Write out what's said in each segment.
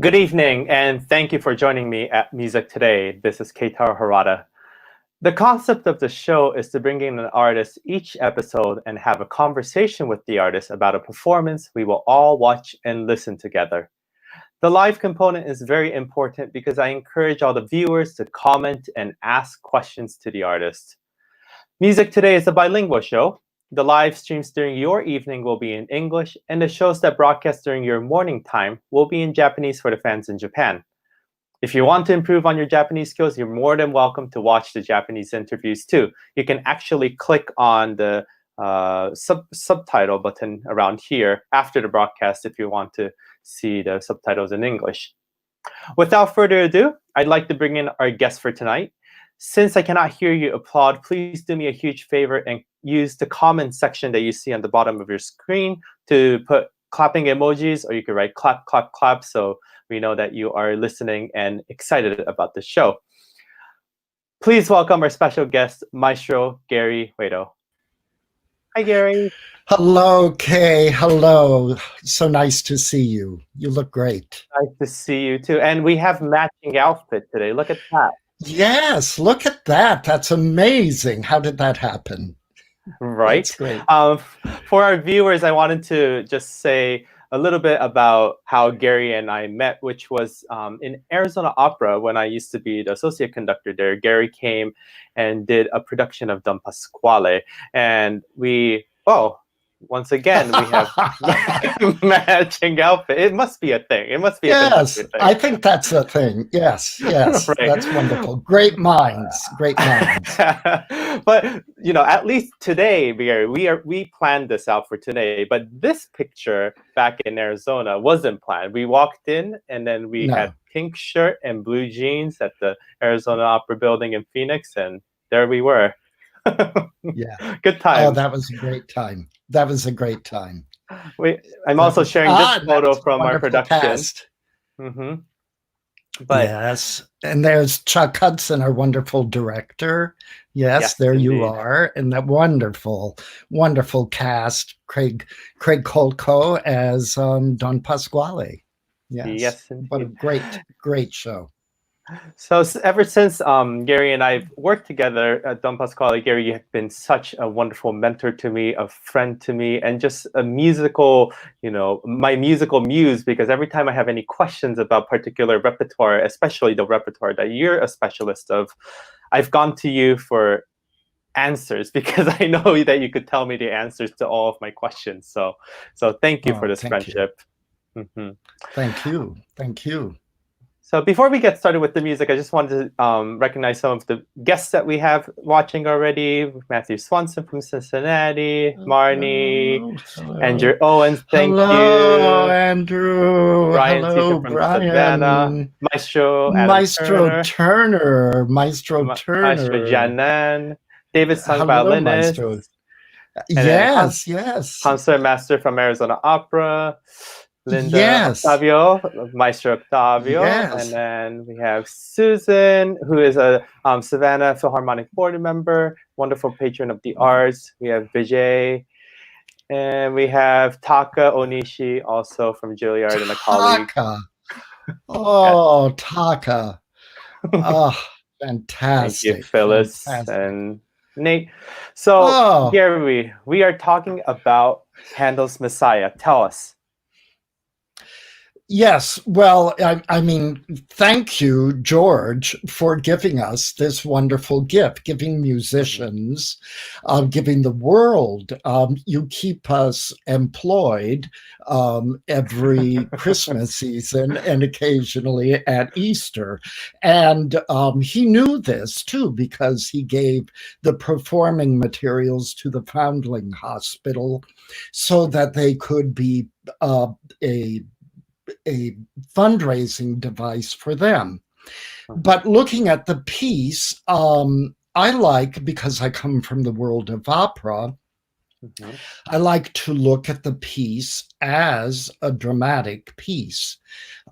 Good evening, and thank you for joining me at Music Today. This is Keitaro Harada. The concept of the show is to bring in an artist each episode and have a conversation with the artist about a performance we will all watch and listen together. The live component is very important because I encourage all the viewers to comment and ask questions to the artist. Music Today is a bilingual show. The live streams during your evening will be in English, and the shows that broadcast during your morning time will be in Japanese for the fans in Japan. If you want to improve on your Japanese skills, you're more than welcome to watch the Japanese interviews too. You can actually click on the subtitle button around here after the broadcast if you want to see the subtitles in English. Without further ado, I'd like to bring in our guest for tonight. Since I cannot hear you applaud, please do me a huge favor and use the comment section that you see on the bottom of your screen to put clapping emojis, or you can write clap, clap, clap, so we know that you are listening and excited about the show. Please welcome our special guest, Maestro Gary Wedow. Hi, Gary. Hello, Kay. Hello. So nice to see you. You look great. Nice to see you too. And we have matching outfit today. Look at that. Yes, look at that. That's amazing. How did that happen? Right. That's great. For our viewers, I wanted to just say a little bit about how Gary and I met, which was in Arizona Opera when I used to be the associate conductor there. Gary came and did a production of Don Pasquale. And once again, we have matching outfit. It must be a thing. It must be yes, a thing. I think that's a thing. Yes, right. That's wonderful. Great minds, great minds. But at least today, Gary, we planned this out for today. But this picture back in Arizona wasn't planned. We walked in and then we had pink shirt and blue jeans at the Arizona Opera Building in Phoenix, and there we were. Yeah, good time. Oh, that was a great time. That was a great time. I'm also sharing this photo from our production. Cast. Mm-hmm. But yes, and there's Chuck Hudson, our wonderful director. Yes, there indeed. You are, and that wonderful, wonderful cast. Craig Kolko as Don Pasquale. Yes, what a great show. So ever since Gary and I've worked together at Don Pasquale, Gary, you have been such a wonderful mentor to me, a friend to me, and just a musical, my musical muse, because every time I have any questions about particular repertoire, especially the repertoire that you're a specialist of, I've gone to you for answers because I know that you could tell me the answers to all of my questions. So thank you for this friendship. Mm-hmm. Thank you. So before we get started with the music, I just wanted to recognize some of the guests that we have watching already. Matthew Swanson from Cincinnati, Marnie, Andrew Owens, thank you. Andrew. Ryan Hello, from Brian. Savannah, Maestro Turner. Maestro Janan, David Sung, violinist. Yes. Concert master from Arizona Opera. Linda Maestro Octavio, and then we have Susan, who is a Savannah Philharmonic board member, wonderful patron of the arts. We have Vijay, and we have Taka Onishi, also from Juilliard and a colleague. Taka. Oh, fantastic. Thank you, Phyllis and Nate. So, Gary, we are talking about Handel's Messiah. Tell us. Yes, well, I mean, thank you, George, for giving us this wonderful gift, giving musicians, giving the world. You keep us employed every Christmas season and occasionally at Easter. And he knew this, too, because he gave the performing materials to the Foundling Hospital so that they could be a fundraising device for them. But looking at the piece, I like, because I come from the world of opera, Mhm. I like to look at the piece as a dramatic piece.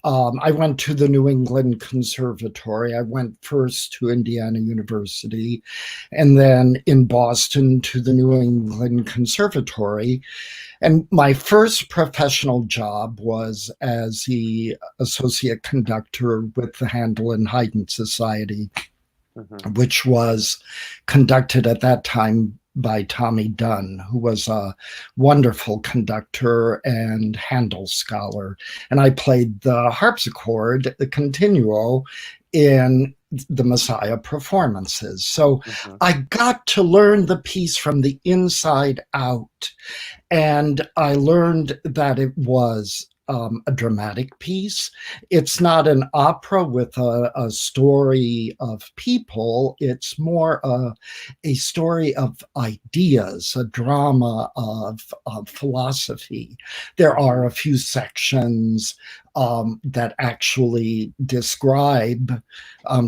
I went to the New England Conservatory. I went first to Indiana University and then in Boston to the New England Conservatory. And my first professional job was as the associate conductor with the Handel and Haydn Society, Mhm. which was conducted at that time by Tommy Dunn, who was a wonderful conductor and Handel scholar. And I played the harpsichord, the continuo, in the Messiah performances. So Mhm. I got to learn the piece from the inside out. And I learned that it was a dramatic piece. It's not an opera with a story of people. It's more a story of ideas, a drama of philosophy. There are Mhm. a few sections that actually describe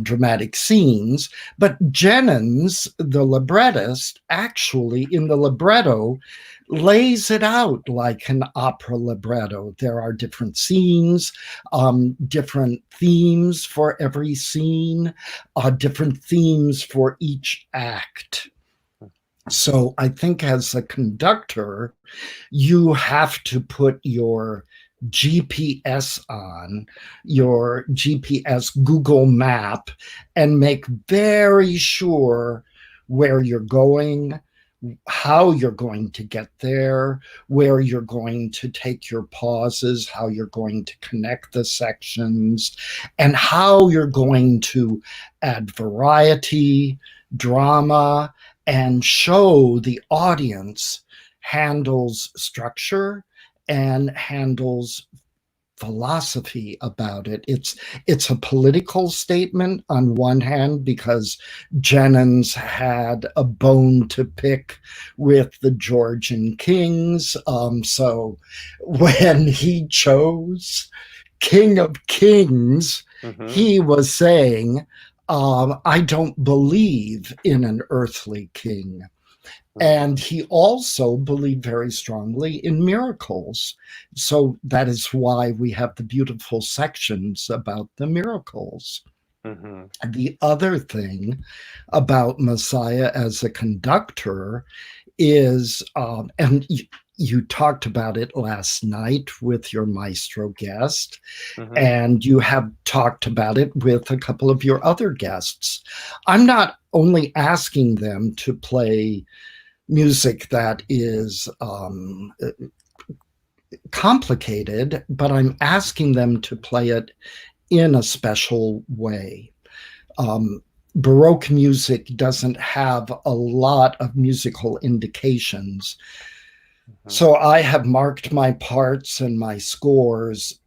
dramatic scenes, but Jennings, the librettist, actually in the libretto lays it out like an opera libretto. There are different scenes, different themes for every scene, different themes for each act. So I think as a conductor, you have to put your GPS on, your GPS Google map, and make very sure where you're going, how you're going to get there, where you're going to take your pauses, how you're going to connect the sections, and how you're going to add variety, drama, and show the audience Handel's structure and Handel's philosophy about it. It's a political statement on one hand because Jennings had a bone to pick with the Georgian kings. So when he chose King of Kings, Mhm. he was saying, I don't believe in an earthly king. And Mhm. he also believed very strongly in miracles. So that is why we have the beautiful sections about the miracles. Mhm. And the other thing about Messiah as a conductor is, and you talked about it last night with your maestro guest, Mhm. and you have talked about it with a couple of your other guests. I'm not only asking them to play music that is complicated, but I'm asking them to play it in a special way. Um, Baroque music doesn't have a lot of musical indications. Mhm. So I have marked my parts and my scores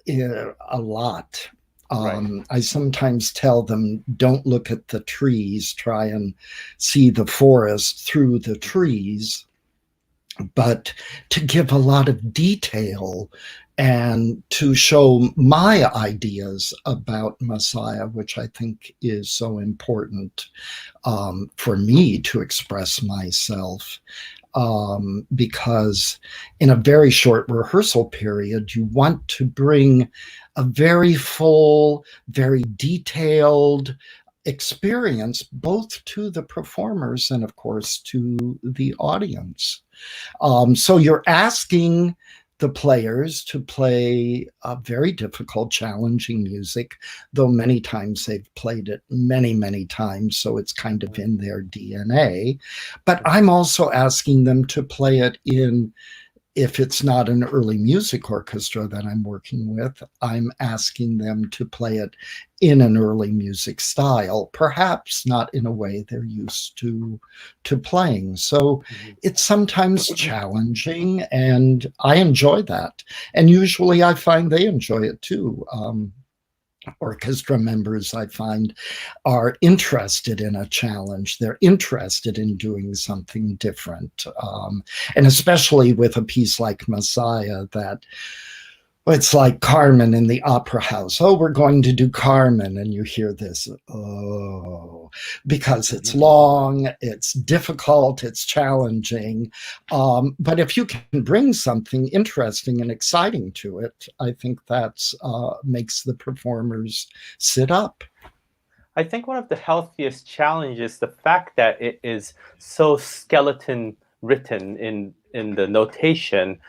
a lot. Right. I sometimes tell them, don't look at the trees, try and see the forest through the Mhm. trees, but to give a lot of detail and to show my ideas about Messiah, which I think is so important for me to express myself. Because in a very short rehearsal period, you want to bring a very full, very detailed experience both to the performers and, of course, to the audience. So you're asking the players to play a very difficult, challenging music, though many times they've played it many, many times, so it's kind of Mhm. in their DNA. But I'm also asking them to play it in, if it's not an early music orchestra that I'm working with, I'm asking them to play it in an early music style, perhaps not in a way they're used to playing. So Mhm. it's sometimes challenging, and I enjoy that. And usually I find they enjoy it too. Orchestra members, I find, are interested in a challenge. They're interested in doing something different. And especially with a piece like Messiah, that it's like Carmen in the opera house. Oh, we're going to do Carmen. And you hear this, oh. because it's long, it's difficult, it's challenging. But if you can bring something interesting and exciting to it, I think that's makes the performers sit up. I think one of the healthiest challenges is the fact that it is so skeleton written in the notation,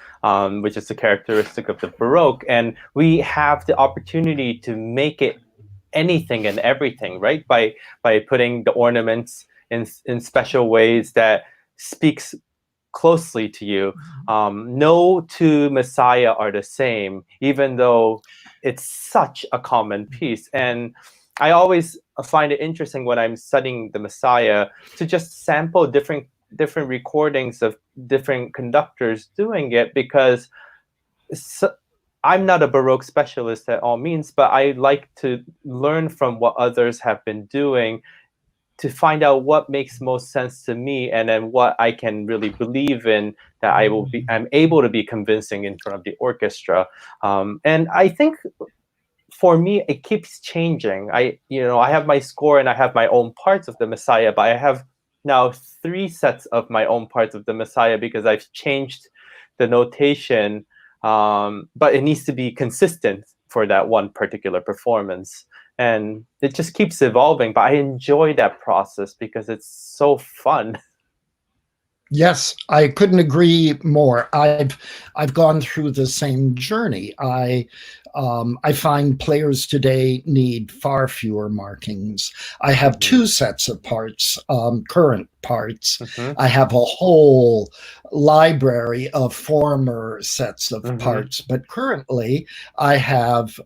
which is the characteristic of the Baroque, and we have the opportunity to make it anything and everything, right? By putting the ornaments in special ways that speaks closely to you. No two Messiah are the same, even though it's such a common piece. And I always find it interesting when I'm studying the Messiah to just sample different recordings of different conductors doing it, because I'm not a Baroque specialist at all means, but I like to learn from what others have been doing to find out what makes most sense to me, and then what I can really believe in, that I'm able to be convincing in front of the orchestra. And I think for me, it keeps changing. I have my score and I have my own parts of the Messiah, but I have now 3 sets of my own parts of the Messiah because I've changed the notation, but it needs to be consistent for that one particular performance. And it just keeps evolving, but I enjoy that process because it's so fun. Yes, I couldn't agree more. I've gone through the same journey. I find players today need far fewer markings. I have 2 sets of parts, current parts. I have a whole library of former sets of parts, but currently I have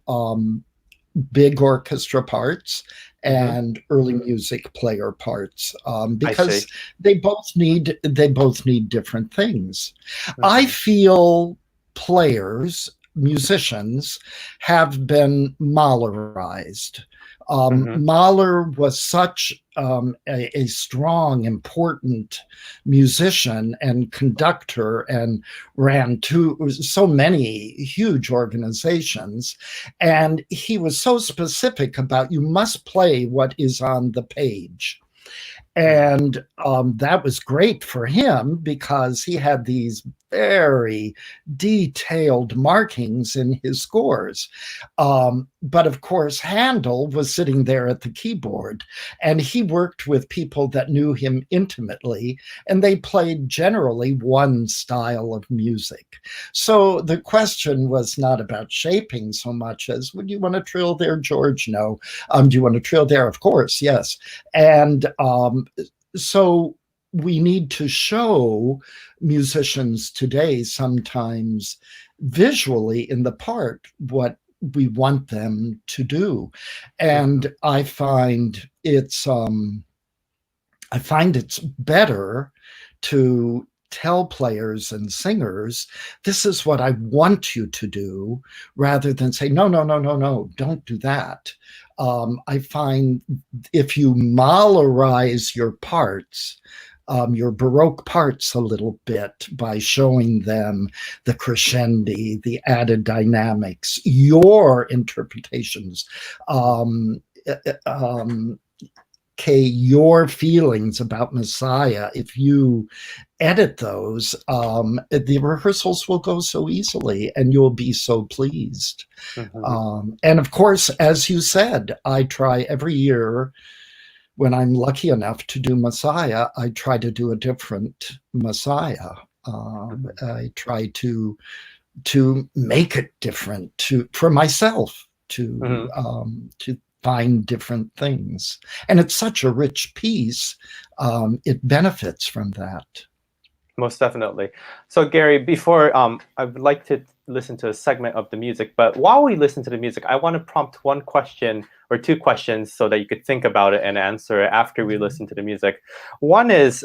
big orchestra parts and early music player parts, because they both need different things. I feel players, musicians, have been Mahlerized. Mahler was such a strong, important musician and conductor, and ran so many huge organizations. And he was so specific about, you must play what is on the page. And that was great for him because he had these very detailed markings in his scores. But of course, Handel was sitting there at the keyboard, and he worked with people that knew him intimately, and they played generally one style of music. So the question was not about shaping so much as, would you want to trill there, George? No. Do you want to trill there? Of course, yes. And so we need to show musicians today sometimes visually in the part what we want them to do. And I find it's better to tell players and singers, this is what I want you to do, rather than say, no, don't do that. I find if you Mahlerize your parts, your Baroque parts a little bit, by showing them the crescendi, the added dynamics, your interpretations, your feelings about Messiah, if you edit those, the rehearsals will go so easily and you'll be so pleased. And of course, as you said, I try every year, when I'm lucky enough to do Messiah, I try to do a different Messiah. I try to make it different for myself, to find different things. And it's such a rich piece. It benefits from that. Most definitely. So Gary, before I would like to listen to a segment of the music, but while we listen to the music, I want to prompt 1 question or 2 questions so that you could think about it and answer it after we listen to the music. One is,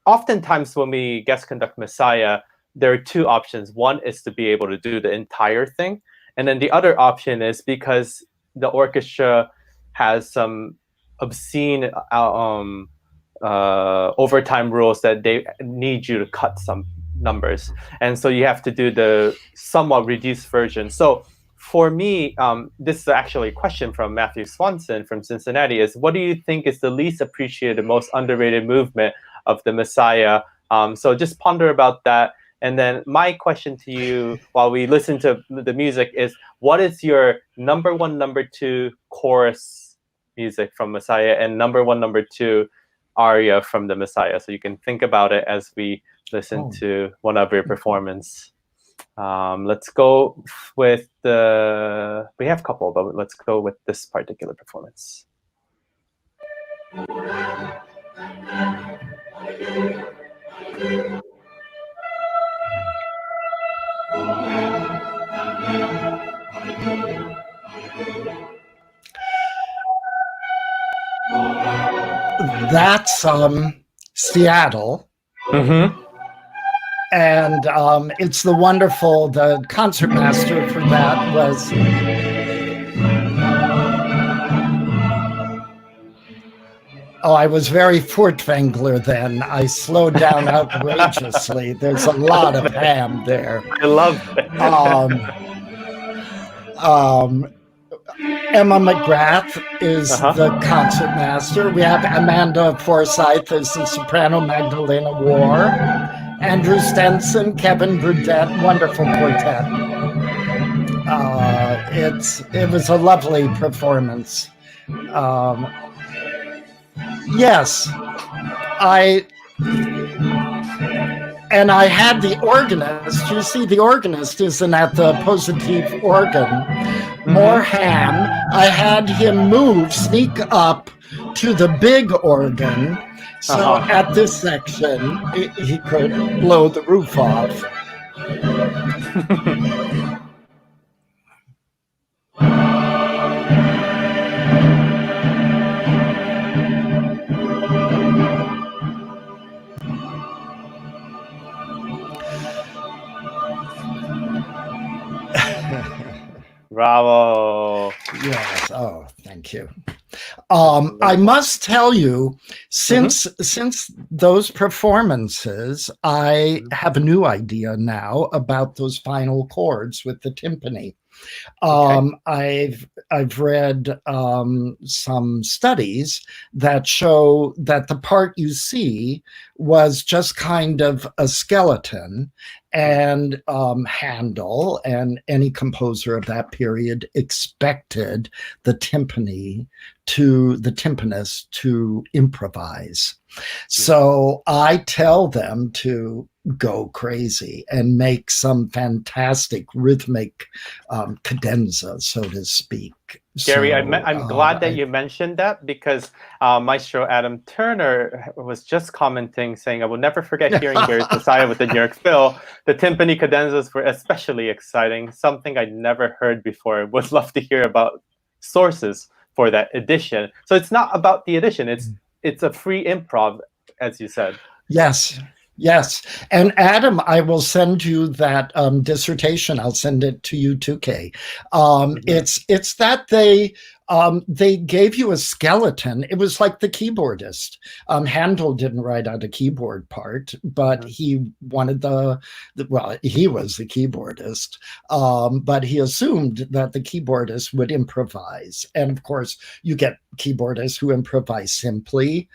oftentimes when we guest conduct Messiah, there are 2 options. One is to be able to do the entire thing. And then the other option is, because the orchestra has some obscene overtime rules, that they need you to cut some numbers, and so you have to do the somewhat reduced version. So for me, this is actually a question from Matthew Swanson from Cincinnati, is what do you think is the least appreciated, most underrated movement of the Messiah? So just ponder about that. And then my question to you while we listen to the music is, what is your number one, number two chorus music from Messiah, and number one, number two aria from the Messiah? So you can think about it as we listen to one of your performance. Let's go with we have a couple, but let's go with this particular performance. That's Seattle. Mm-hmm. And it's the concertmaster for that was I was very Furtwängler then. I slowed down outrageously. There's a lot of ham there. I love it. Emma McGrath is the concertmaster. We have Amanda Forsyth as the soprano, Magdalena War, Andrew Stenson, Kevin Burdett, wonderful quartet. It was a lovely performance. Yes, I had the organist. You see, the organist isn't at the positive organ. More ham. I had him sneak up to the big organ. So at this section, he could blow the roof off. Bravo. Yes. Oh, thank you. I must tell you, since those performances, I have a new idea now about those final chords with the timpani. I've read some studies that show that the part you see was just kind of a skeleton, and Handel and any composer of that period expected the timpanist to improvise. So I tell them to go crazy and make some fantastic rhythmic cadenza, so to speak. Gary, I'm glad that you mentioned that, because Maestro Adam Turner was just commenting, saying, I will never forget hearing Gary's Messiah with the New York Phil. The timpani cadenzas were especially exciting, something I'd never heard before. Would love to hear about sources for that edition. So it's not about the edition, it's a free improv, as you said. Yes. And Adam, I will send you that dissertation. I'll send it to you too, Kay. It's that they gave you a skeleton. It was like the keyboardist. Handel didn't write out a keyboard part, but he wanted he was the keyboardist, but he assumed that the keyboardist would improvise. And of course, you get keyboardists who improvise simply.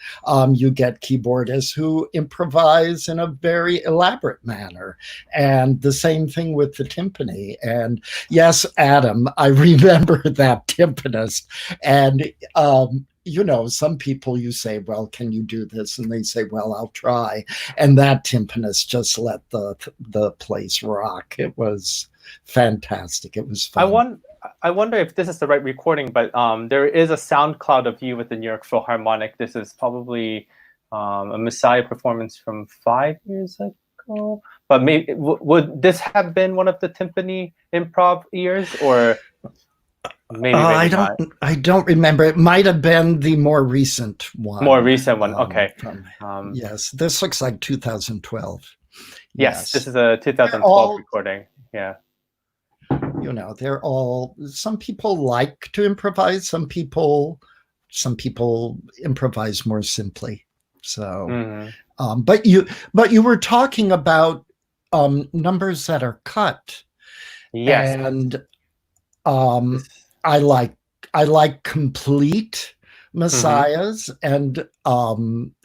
You get keyboardists who improvise in a very elaborate manner. And the same thing with the timpani. And yes, Adam, I remember that timpanist. And, some people you say, well, can you do this? And they say, well, I'll try. And that timpanist just let the place rock. It was fantastic. It was fun. I wonder if this is the right recording, but there is a SoundCloud of you with the New York Philharmonic. This is probably a Messiah performance from 5 years ago. But maybe would this have been one of the timpani improv years, or maybe I don't remember. It might have been the more recent one. Okay. Yes, this looks like 2012. Yes, this is a 2012 recording. Yeah. They're all, some people like to improvise, some people improvise more simply. So but you were talking about numbers that are cut. Yes. And I like complete messiahs, and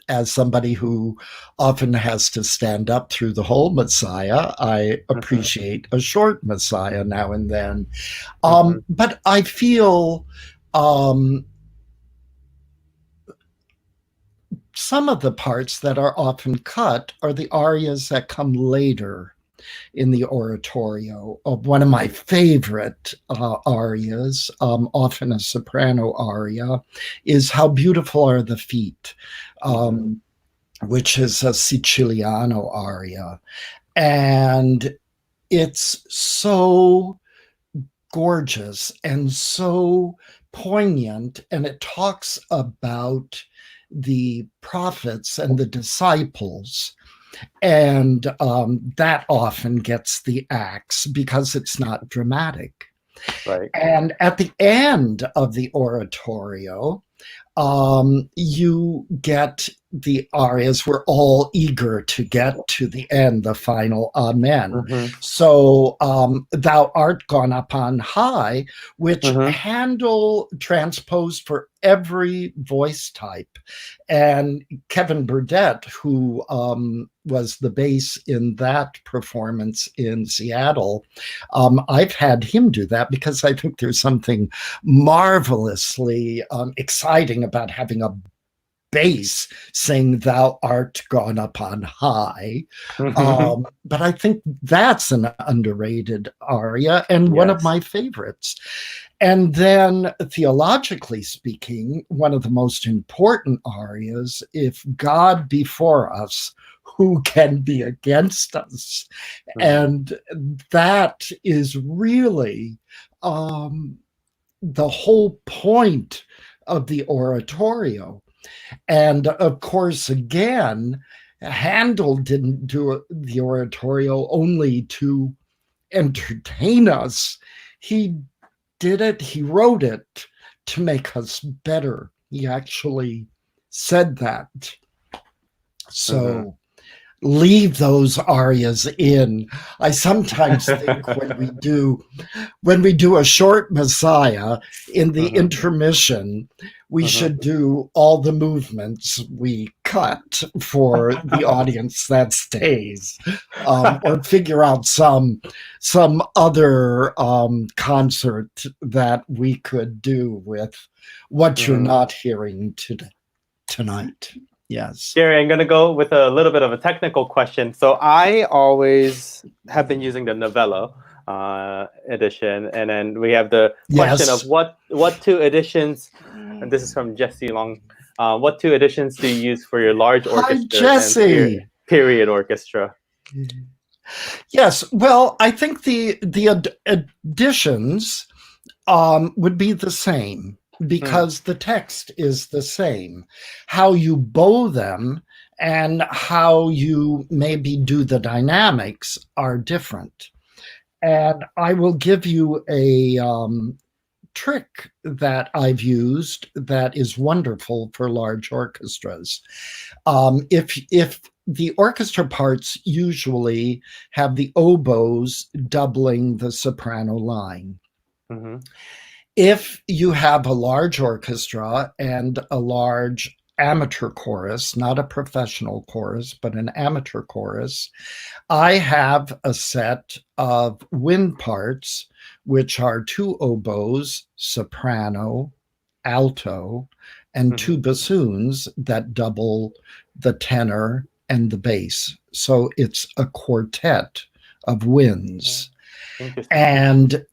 as somebody who often has to stand up through the whole messiah, I appreciate a short messiah now and then. But I feel some of the parts that are often cut are the arias that come later in the oratorio. One of my favorite arias, often a soprano aria, is How Beautiful Are the Feet, which is a Siciliano aria. And it's so gorgeous and so poignant, and it talks about the prophets and the disciples. And that often gets the axe because it's not dramatic. Right. And at the end of the oratorio, you get the arias. We're all eager to get to the end, the final amen. So Thou Art Gone Up on High, which Handel transposed for every voice type. And Kevin Burdett, who was the bass in that performance in Seattle, I've had him do that because I think there's something marvelously exciting about having a bass saying Thou Art Gone Up on High. But I think that's an underrated aria and one of my favorites. And then, theologically speaking, one of the most important arias, If God be for us, who can be against us? And that is really the whole point of the oratorio. And of course, again, Handel didn't do the oratorio only to entertain us. He did it, he wrote it to make us better. He actually said that. So leave those arias in. I sometimes think when we do a short messiah in the intermission, we should do all the movements we cut for the audience that stays, or figure out some other concert that we could do with what you're not hearing tonight. Yes. Gary, I'm going to go with a little bit of a technical question. So I always have been using the Novello edition, and then we have the question of what two editions, and this is from Jesse Long, what two editions do you use for your large orchestra and period orchestra? Yes, well, I think the editions would be the same, because the text is the same. How you bow them and how you maybe do the dynamics are different. And I will give you a trick that I've used that is wonderful for large orchestras. If the orchestra parts usually have the oboes doubling the soprano line. If you have a large orchestra and a large amateur chorus, not a professional chorus, but an amateur chorus, I have a set of wind parts, which are two oboes, soprano, alto, and two bassoons that double the tenor and the bass. So it's a quartet of winds. And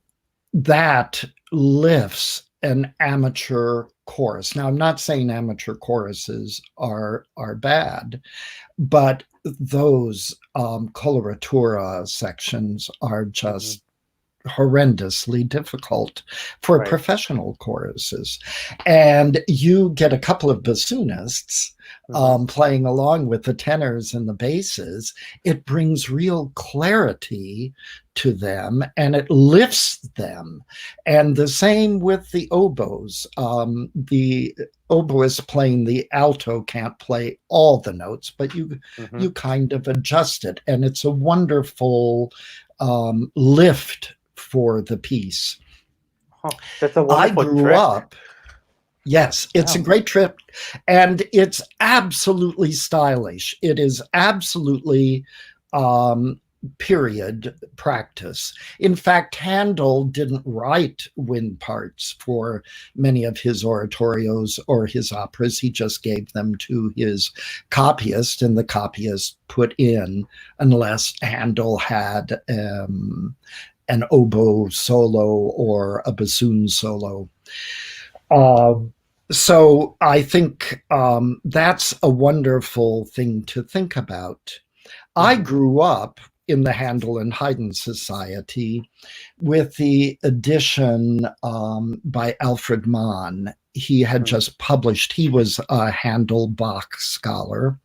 that lifts an amateur chorus. Now, I'm not saying amateur choruses are bad, but those coloratura sections are just horrendously difficult for professional choruses. And you get a couple of bassoonists playing along with the tenors and the basses. It brings real clarity to them and it lifts them. And the same with the oboes. The oboist playing the alto can't play all the notes, but you kind of adjust it, and it's a wonderful lift for the piece. Oh, that's a I wonderful grew trick. up. Yes, it's a great trip, and it's absolutely stylish. It is absolutely period practice. In fact, Handel didn't write wind parts for many of his oratorios or his operas. He just gave them to his copyist, and the copyist put in, unless Handel had an oboe solo or a bassoon solo. So I think that's a wonderful thing to think about. I grew up in the Handel and Haydn Society with the edition by Alfred Mann. He had just published, he was a Handel Bach scholar,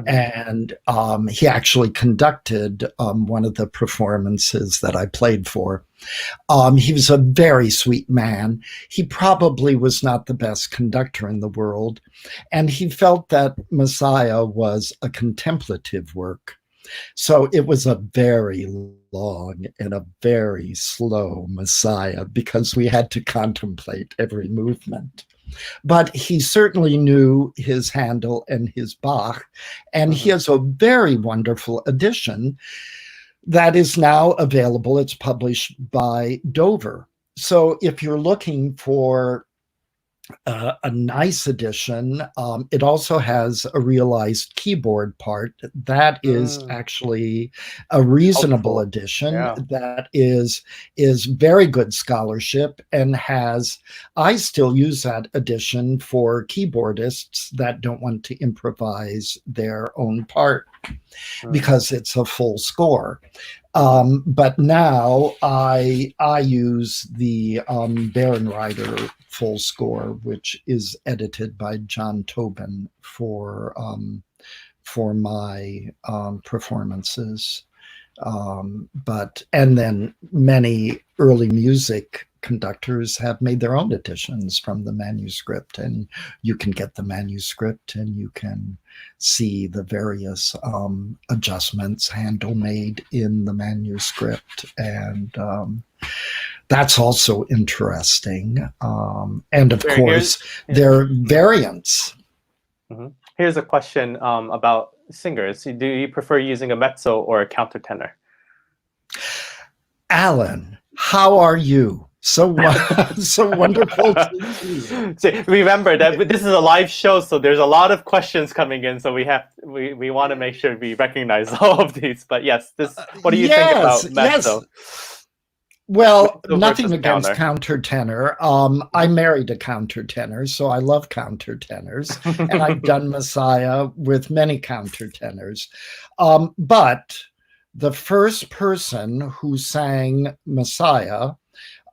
and he actually conducted one of the performances that I played for. He was a very sweet man. He probably was not the best conductor in the world, and he felt that Messiah was a contemplative work. So it was a very long and a very slow Messiah because we had to contemplate every movement. But he certainly knew his Handel and his Bach, and he has a very wonderful edition that is now available. It's published by Dover. So if you're looking for a nice edition, it also has a realized keyboard part. That is actually a reasonable edition. That is very good scholarship and has, I still use that edition for keyboardists that don't want to improvise their own part because it's a full score. But now I use the Bärenreiter full score, which is edited by John Tobin for my performances. And then many early music conductors have made their own editions from the manuscript, and you can get the manuscript and you can see the various adjustments Handel made in the manuscript, and that's also interesting. And of course, there are variants. Here's a question about singers. Do you prefer using a mezzo or a countertenor? Alan, how are you? So wonderful to see you. See, remember that this is a live show, so there's a lot of questions coming in. So we want to make sure we recognize all of these. But yes, what do you think about mezzo? Yes. Well, nothing against countertenor. I married a countertenor, so I love countertenors, and I've done Messiah with many countertenors. But the first person who sang Messiah,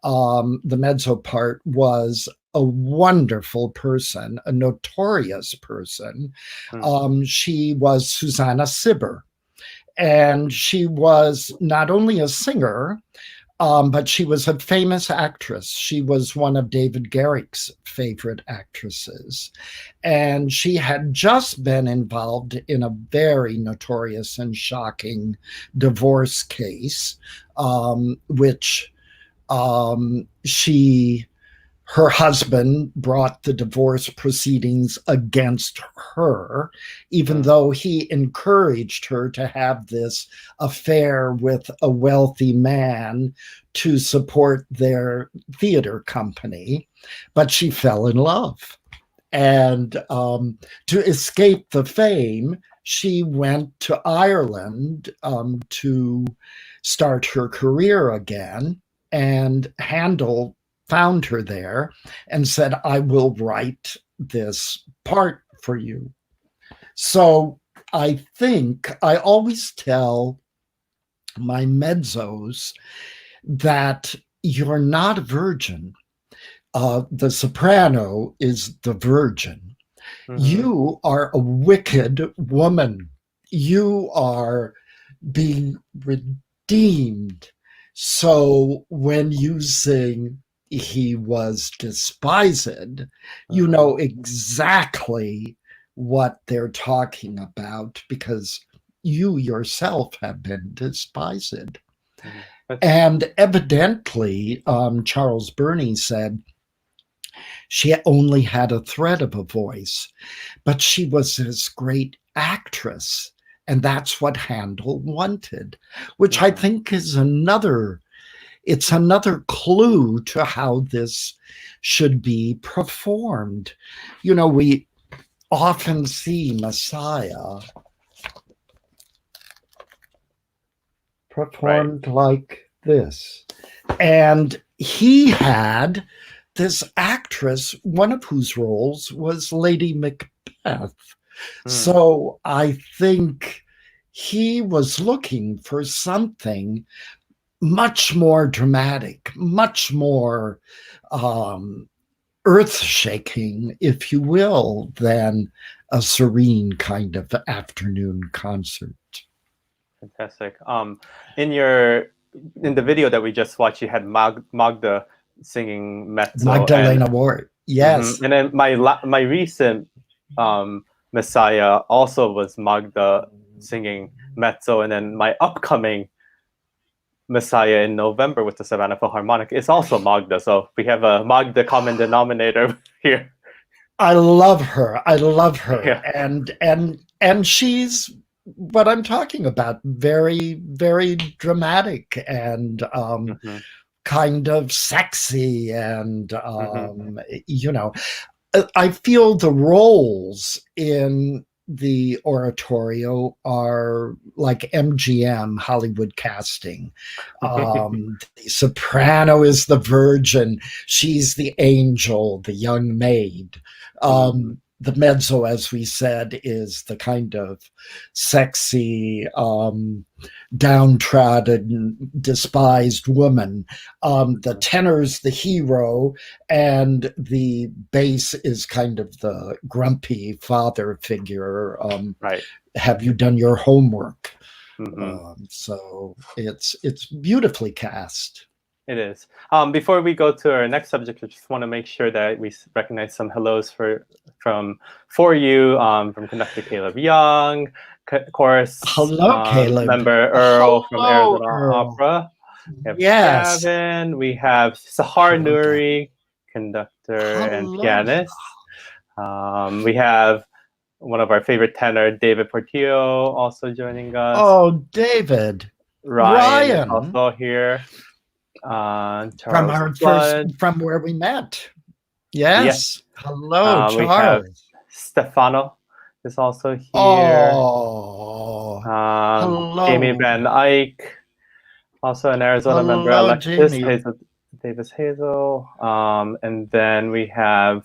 the mezzo part, was a wonderful person, a notorious person. She was Susanna Sibber, and she was not only a singer, but she was a famous actress. She was one of David Garrick's favorite actresses. And she had just been involved in a very notorious and shocking divorce case, which her husband brought the divorce proceedings against her, even though he encouraged her to have this affair with a wealthy man to support their theater company. But she fell in love. And to escape the fame, she went to Ireland to start her career again. And Handel found her there and said, I will write this part for you. So I think I always tell my mezzos that you're not a virgin. The soprano is the virgin. You are a wicked woman. You are being redeemed. So when you sing, he was despised, you know exactly what they're talking about because you yourself have been despised. And evidently, Charles Burney said she only had a thread of a voice, but she was this great actress. And that's what Handel wanted, which I think is another clue to how this should be performed. You know, we often see Messiah performed like this. And he had this actress, one of whose roles was Lady Macbeth. So I think he was looking for something much more dramatic, much more earth-shaking, if you will, than a serene kind of afternoon concert. Fantastic. In the video that we just watched, you had Magda singing mezzo. Magdalena Ward, yes. And then my recent Messiah also was Magda singing mezzo, and then my upcoming Messiah in November with the Savannah Philharmonic is also Magda. So we have a Magda common denominator here. I love her. Yeah. And she's what I'm talking about. Very, very dramatic and kind of sexy. And, you know, I feel the roles in the oratorio are like MGM Hollywood casting. The soprano is the virgin. She's the angel, the young maid. The mezzo, as we said, is the kind of sexy, downtrodden, despised woman. The tenor's the hero, and the bass is kind of the grumpy father figure. Have you done your homework? So it's beautifully cast. It is. Before we go to our next subject, I just want to make sure that we recognize some hellos for you from conductor Caleb Young, of course. Hello, Caleb. Member Earl from Arizona Opera. We have Gavin. We have Sahar Nouri, conductor and pianist. We have one of our favorite tenor, David Portillo, also joining us. Oh, David. Ryan. Also here. From where we met. Yes. Hello, Charles. We have Stefano is also here. Oh, hello. Amy Van Eyck, also an Arizona member. Alexis Davis Hazel. And then we had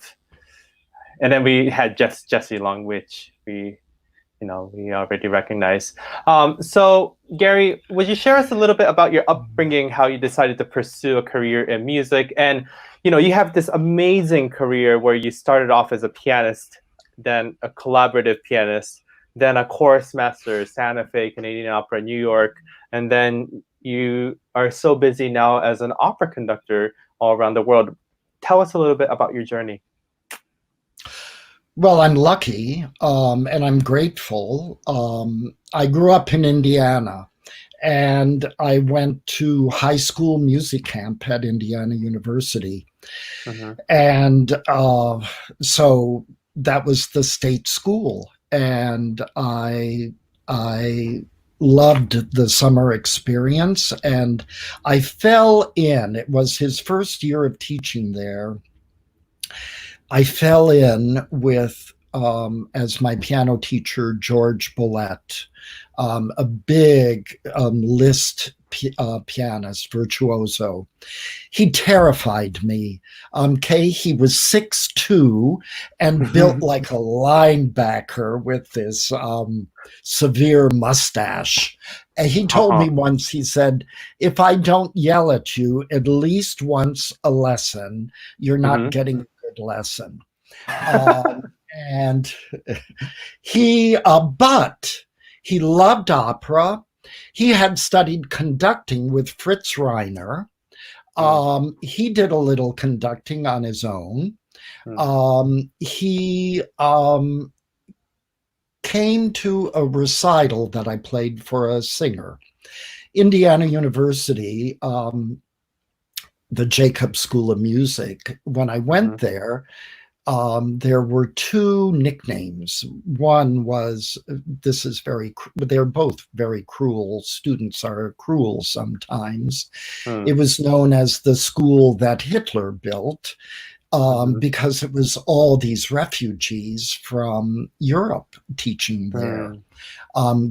Jesse Long, which we already recognize. So Gary, would you share us a little bit about your upbringing, how you decided to pursue a career in music? And, you have this amazing career where you started off as a pianist, then a collaborative pianist, then a chorus master, Santa Fe, Canadian Opera, New York. And then you are so busy now as an opera conductor all around the world. Tell us a little bit about your journey. Well, I'm lucky, and I'm grateful. I grew up in Indiana, and I went to high school music camp at Indiana University. And so that was the state school. And I loved the summer experience, and I fell in. It was his first year of teaching there. I fell in with, as my piano teacher, George Bollett, a big Liszt pianist, virtuoso. He terrified me. He was 6'2" and built like a linebacker with this severe mustache. And he told me once, he said, if I don't yell at you at least once a lesson, you're not getting a good lesson. And but he loved opera. He had studied conducting with Fritz Reiner. He did a little conducting on his own. He came to a recital that I played for a singer Indiana University, the Jacob School of Music, when I went there were two nicknames. One was, they're both very cruel. Students are cruel sometimes. It was known as the school that Hitler built, because it was all these refugees from Europe teaching there.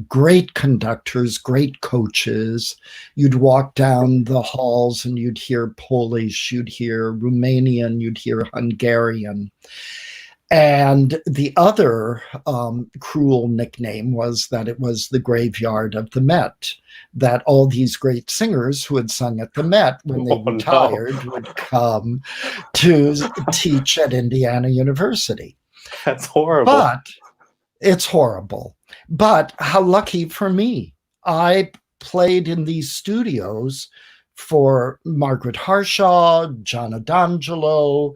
Great conductors, great coaches. You'd walk down the halls and you'd hear Polish, you'd hear Romanian, you'd hear Hungarian. And the other cruel nickname was that it was the graveyard of the Met, that all these great singers who had sung at the Met, when they retired, would come to teach at Indiana University. That's horrible. But it's horrible. But how lucky for me. I played in these studios for Margaret Harshaw, John Adangelo,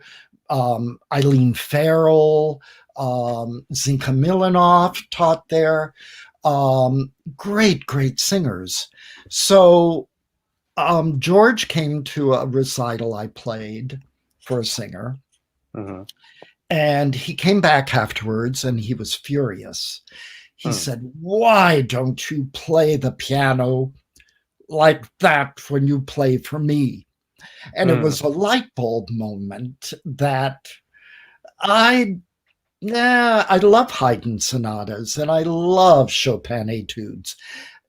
Eileen Farrell, Zinka Milanov taught there. Great singers. So George came to a recital I played for a singer. And he came back afterwards and he was furious. He said, "Why don't you play the piano like that when you play for me?" And it was a light bulb moment that I love Haydn sonatas and I love Chopin etudes,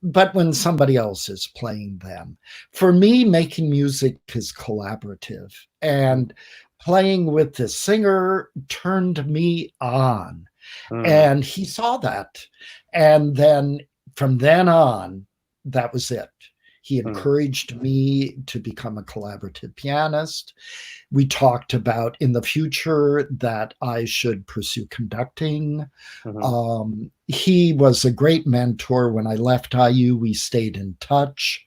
but when somebody else is playing them, for me, making music is collaborative, and playing with the singer turned me on. And he saw that. And then from then on, that was it. He encouraged me to become a collaborative pianist. We talked about in the future that I should pursue conducting. He was a great mentor. When I left IU, we stayed in touch.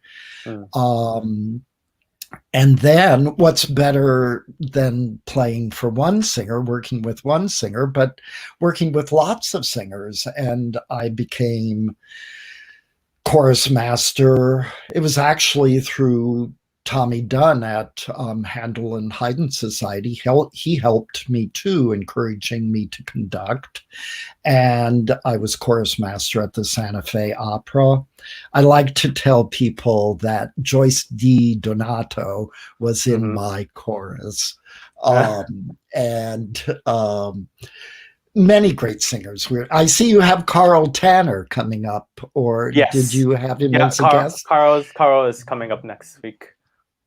And then what's better than playing for one singer, working with one singer, but working with lots of singers. And I became chorus master. It was actually through Tommy Dunn at Handel and Haydn Society. He helped me too, encouraging me to conduct. And I was chorus master at the Santa Fe Opera. I like to tell people that Joyce D. Donato was in my chorus. Many great singers. I see you have Carl Tanner coming up, or did you have him as a guest? Carl is coming up next week.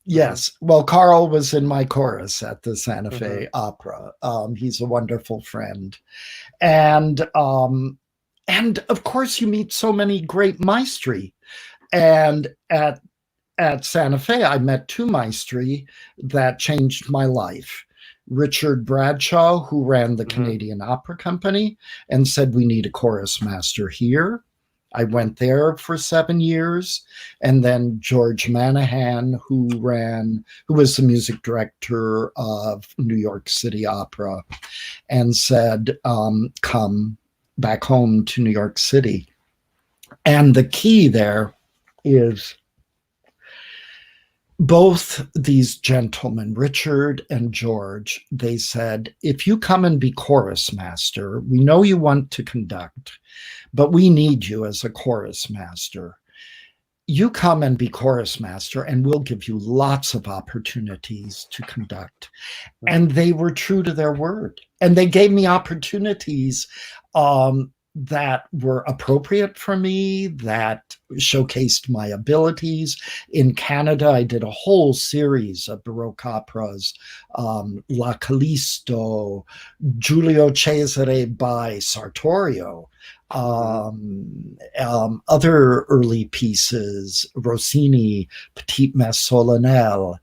Yes. Well, Carl was in my chorus at the Santa Fe Opera. He's a wonderful friend. And of course you meet so many great maestri. And at Santa Fe, I met two maestri that changed my life. Richard Bradshaw, who ran the Canadian Opera Company, and said, "We need a chorus master here." I went there for 7 years. And then George Manahan, who was the music director of New York City Opera, and said, "Come back home to New York City." And the key there is both these gentlemen, Richard and George, they said, "If you come and be chorus master, we know you want to conduct, but we need you as a chorus master. You come and be chorus master and we'll give you lots of opportunities to conduct." And they were true to their word. And they gave me opportunities that were appropriate for me, that showcased my abilities. In Canada, I did a whole series of Baroque operas, La Callisto, Giulio Cesare by Sartorio, other early pieces, Rossini, Petite Messe Solennelle,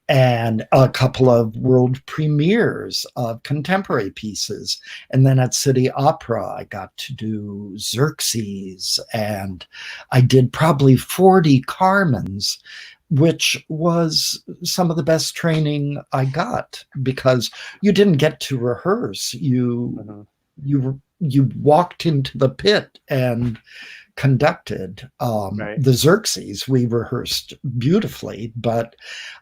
and a couple of world premieres of contemporary pieces. And then at City Opera, I got to do Xerxes, and I did probably 40 Carmens, which was some of the best training I got, because you didn't get to rehearse. You you walked into the pit and conducted. Right. The Xerxes we rehearsed beautifully, but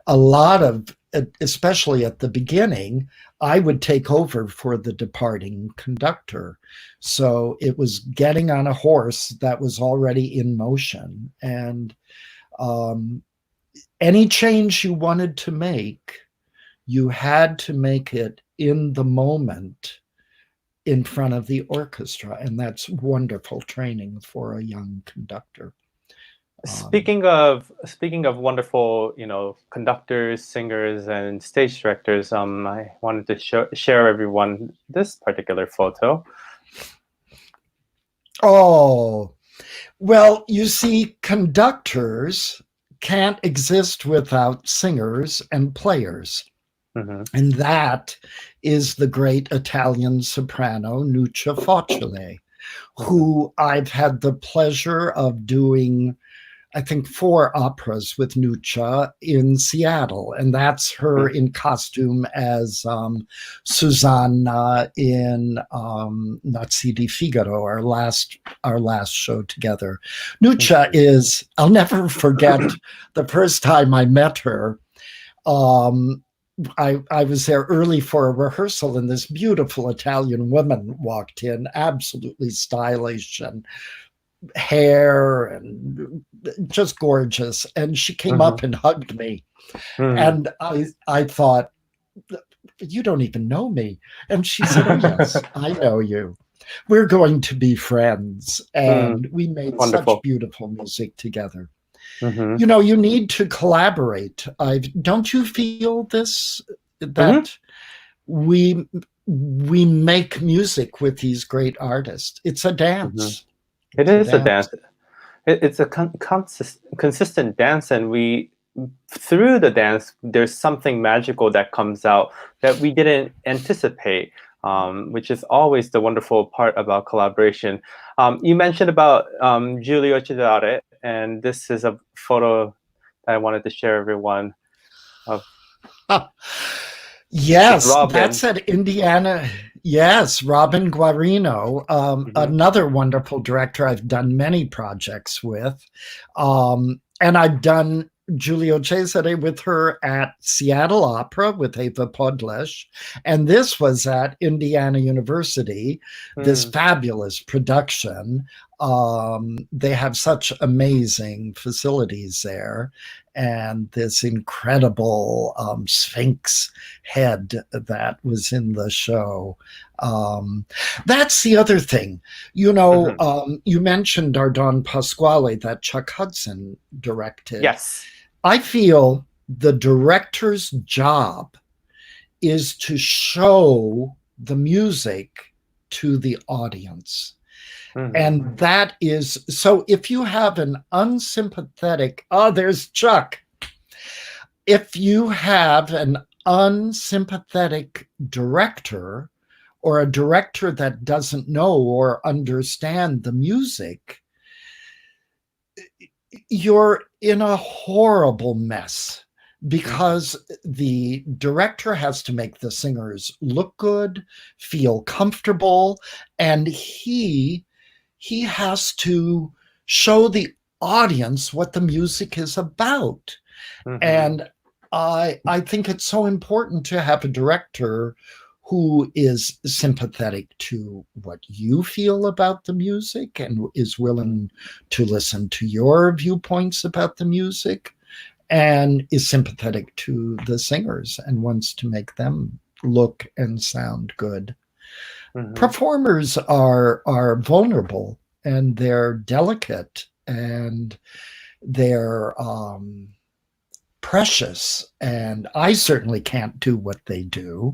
a lot of, especially at the beginning, I would take over for the departing conductor. So it was getting on a horse that was already in motion. And any change you wanted to make, you had to make it in the moment in front of the orchestra. And that's wonderful training for a young conductor. Speaking of wonderful, conductors, singers, and stage directors, I wanted to share everyone this particular photo. Oh, well, you see, conductors can't exist without singers and players. Mm-hmm. And that is the great Italian soprano, Nuccia Focile, who I've had the pleasure of doing, I think, 4 operas with Nuccia in Seattle, and that's her in costume as Susanna in Nazi di Figaro, our last show together. Nuccia is, I'll never forget the first time I met her. I was there early for a rehearsal, and this beautiful Italian woman walked in, absolutely stylish and hair and just gorgeous. And she came up and hugged me. And I thought, you don't even know me. And she said, oh, yes, I know you. We're going to be friends. And we made Wonderful. such beautiful music together. Mm-hmm. You need to collaborate. Don't you feel this, that we make music with these great artists? It's a dance. It is a dance. It's a consistent dance, and through the dance, there's something magical that comes out that we didn't anticipate, which is always the wonderful part about collaboration. You mentioned about Giulio Cesare, and this is a photo that I wanted to share everyone of. Yes, that's at Indiana. Yes, Robin Guarino, another wonderful director I've done many projects with. And I've done Giulio Cesare with her at Seattle Opera with Eva Podlesh. And this was at Indiana University, this fabulous production. They have such amazing facilities there, and this incredible Sphinx head that was in the show. That's the other thing. You mentioned Ardon Pasquale that Chuck Hudson directed. Yes. I feel the director's job is to show the music to the audience. And that is, so if you have an unsympathetic, there's Chuck. If you have an unsympathetic director, or a director that doesn't know or understand the music, you're in a horrible mess, because the director has to make the singers look good, feel comfortable, and he has to show the audience what the music is about. And I think it's so important to have a director who is sympathetic to what you feel about the music and is willing to listen to your viewpoints about the music, and is sympathetic to the singers and wants to make them look and sound good. Performers are vulnerable, and they're delicate, and they're precious, and I certainly can't do what they do.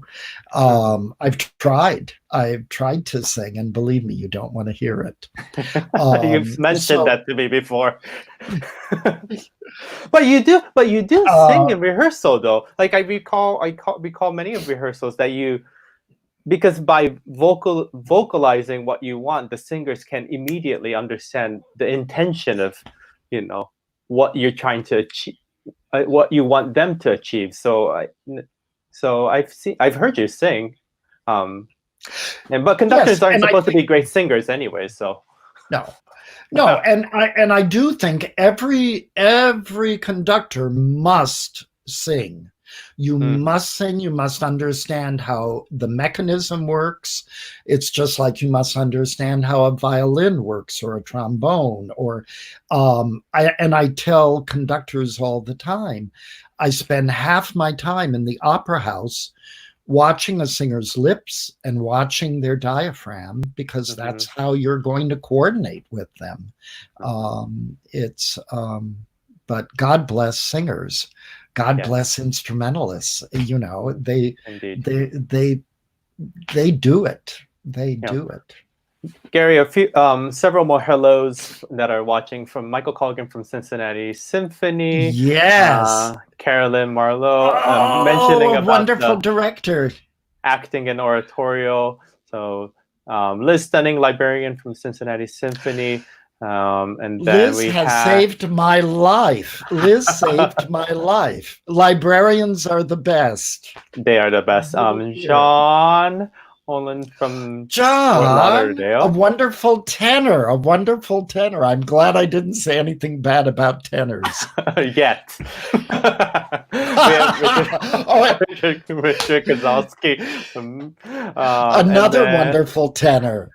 I've tried to sing, and believe me, you don't want to hear it. You've mentioned that to me before. But you do sing in rehearsal, though. Like I recall many of rehearsals that you, because by vocalizing what you want, the singers can immediately understand the intention of, what you're trying to achieve, what you want them to achieve. So I've heard you sing. But conductors Yes, aren't and I supposed to think be great singers anyway, so. no, and I do think every conductor must sing. You must sing. You must understand how the mechanism works. It's just like you must understand how a violin works or a trombone. Or, I tell conductors all the time, I spend half my time in the opera house watching a singer's lips and watching their diaphragm, because that's how you're going to coordinate with them. But God bless singers. God bless instrumentalists. You know, they do it. They do it. Gary, several more hellos that are watching from Michael Colgan from Cincinnati Symphony. Yes. Carolyn Marlowe mentioning about wonderful director. Acting and oratorio. So Liz Stunning, librarian from Cincinnati Symphony. And then Liz has saved my life. Liz saved my life. Librarians are the best. They are the best. John Holland from Fort Lauderdale. A wonderful tenor. I'm glad I didn't say anything bad about tenors. Yet. We have Richard Kozlowski. Another wonderful tenor.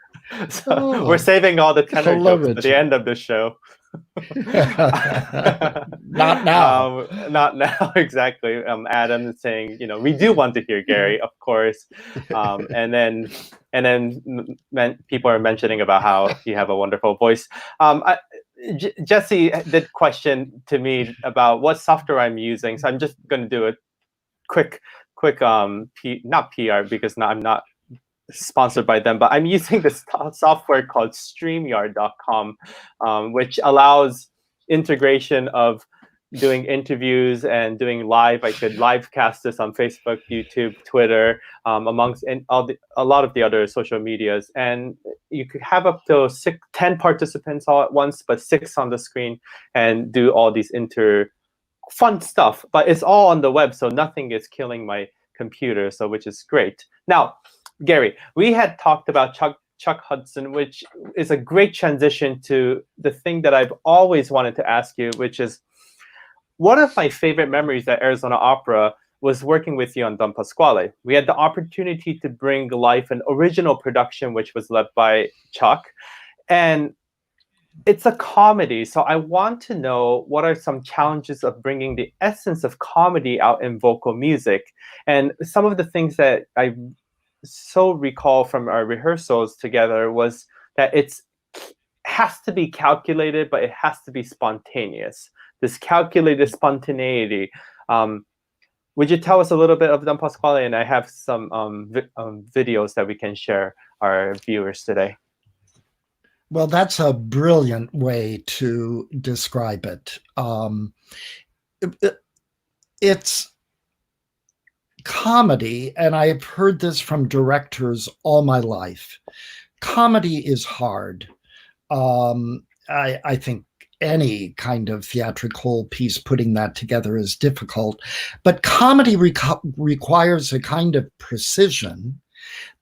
So we're saving all the tenor jokes for the end of the show. Not now. Not now, exactly. Adam is saying, we do want to hear Gary, of course. And then people are mentioning about how you have a wonderful voice. Jesse did question to me about what software I'm using, so I'm just going to do a quick not PR, because I'm not sponsored by them, but I'm using this software called StreamYard.com, which allows integration of doing interviews and doing live. I could live cast this on Facebook, YouTube, Twitter, amongst a lot of the other social medias. And you could have up to 10 participants all at once, but 6 on the screen, and do all these fun stuff. But it's all on the web, so nothing is killing my computer, so which is great. Now, Gary, we had talked about Chuck Hudson, which is a great transition to the thing that I've always wanted to ask you, which is one of my favorite memories at Arizona Opera was working with you on Don Pasquale. We had the opportunity to bring life an original production, which was led by Chuck. And it's a comedy. So I want to know, what are some challenges of bringing the essence of comedy out in vocal music? And some of the things that I so recall from our rehearsals together was that it has to be calculated, but it has to be spontaneous. This calculated spontaneity. Would you tell us a little bit of Don Pasquale? And I have some videos that we can share our viewers today. Well, that's a brilliant way to describe it. It's comedy, and I've heard this from directors all my life. Comedy is hard. I think any kind of theatrical piece, putting that together is difficult. But comedy requires a kind of precision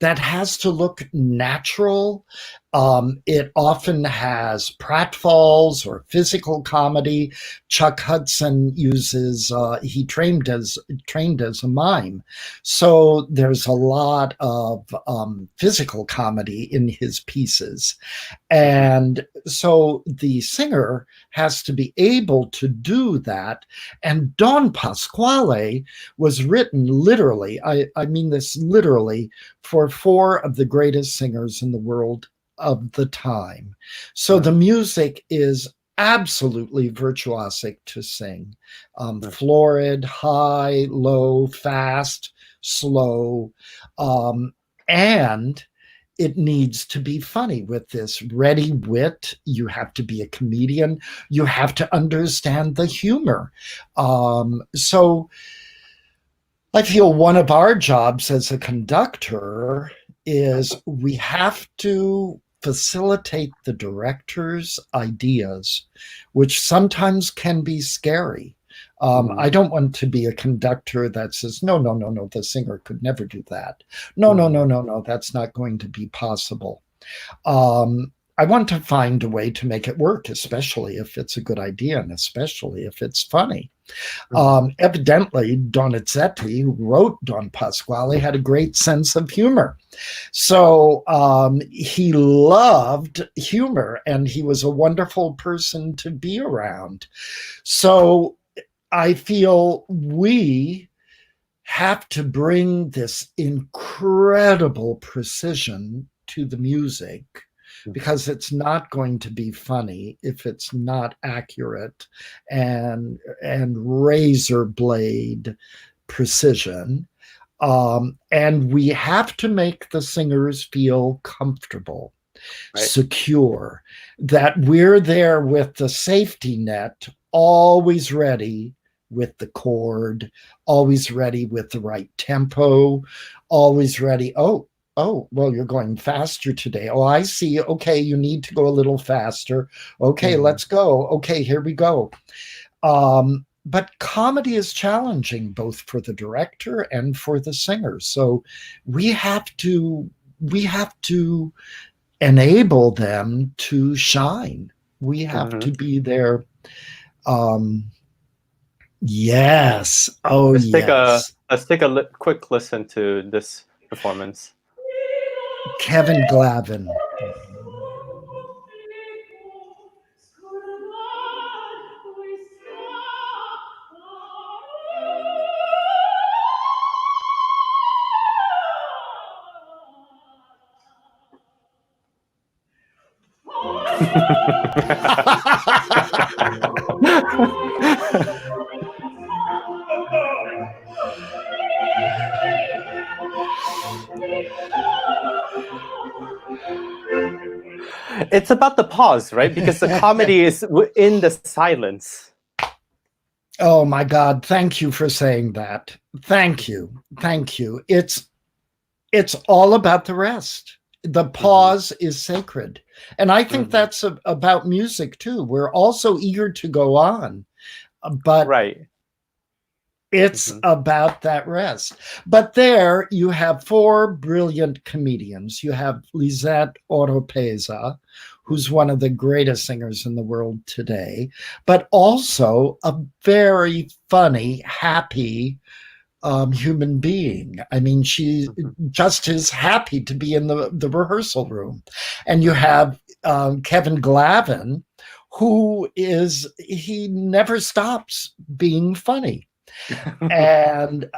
that has to look natural. It often has pratfalls or physical comedy. Chuck Hudson uses, he trained as a mime. So there's a lot of physical comedy in his pieces. And so the singer has to be able to do that. And Don Pasquale was written literally, I mean this literally, for 4 of the greatest singers in the world of the time. So the music is absolutely virtuosic to sing. Florid, high, low, fast, slow. And it needs to be funny with this ready wit. You have to be a comedian. You have to understand the humor. So I feel one of our jobs as a conductor is we have to facilitate the director's ideas, which sometimes can be scary. I don't want to be a conductor that says, no, no, no, no, the singer could never do that. No, no, no, no, no, that's not going to be possible. I want to find a way to make it work, especially if it's a good idea and especially if it's funny. Evidently, Donizetti, who wrote Don Pasquale, had a great sense of humor. So he loved humor, and he was a wonderful person to be around. So I feel we have to bring this incredible precision to the music, because it's not going to be funny if it's not accurate and razor blade precision. And we have to make the singers feel comfortable, secure, that we're there with the safety net, always ready with the chord, always ready with the right tempo, always ready. Oh, well, you're going faster today. Oh, I see. Okay, you need to go a little faster. Okay, let's go. Okay, here we go. But comedy is challenging both for the director and for the singer. So we have to enable them to shine. We have to be there. Yes. Oh, let's take a quick listen to this performance. Kevin Glavin. It's about the pause, right? Because the comedy is in the silence. Oh my God, thank you for saying that. Thank you. Thank you. It's all about the rest. The pause is sacred. And I think that's about music too. We're also eager to go on, but it's about that rest. But there you have four brilliant comedians. You have Lisette Oropesa, who's one of the greatest singers in the world today, but also a very funny, happy human being. I mean, she just is happy to be in the rehearsal room. And you have Kevin Glavin, he never stops being funny. And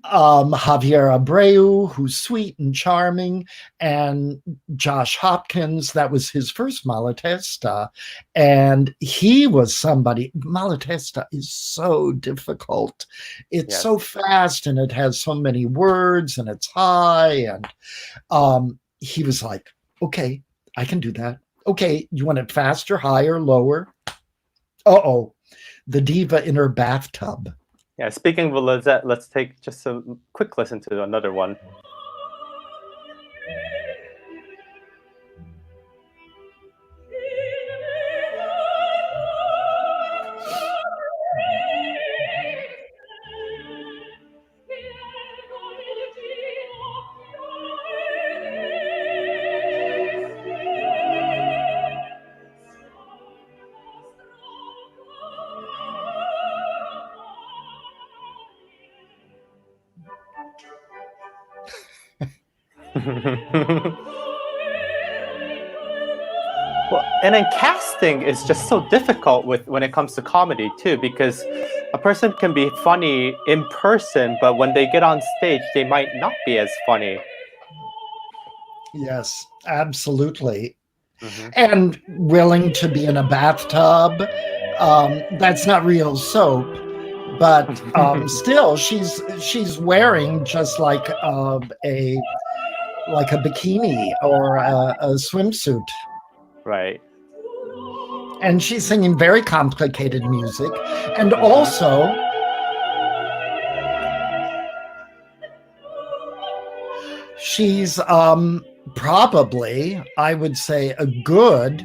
Javier Abreu, who's sweet and charming, and Josh Hopkins, that was his first Malatesta, and he was somebody. Malatesta is so difficult. It's so fast, and it has so many words, and it's high, and he was like, okay, I can do that. Okay, you want it faster, higher, lower? Uh-oh, the diva in her bathtub. Yeah, speaking of Lisette, let's take just a quick listen to another one. Well, and then casting is just so difficult when it comes to comedy too, because a person can be funny in person, but when they get on stage, they might not be as funny. Yes, absolutely. And willing to be in a bathtub. That's not real soap, but still, she's wearing just like a bikini or a swimsuit. Right. And she's singing very complicated music. And also, she's probably, I would say, a good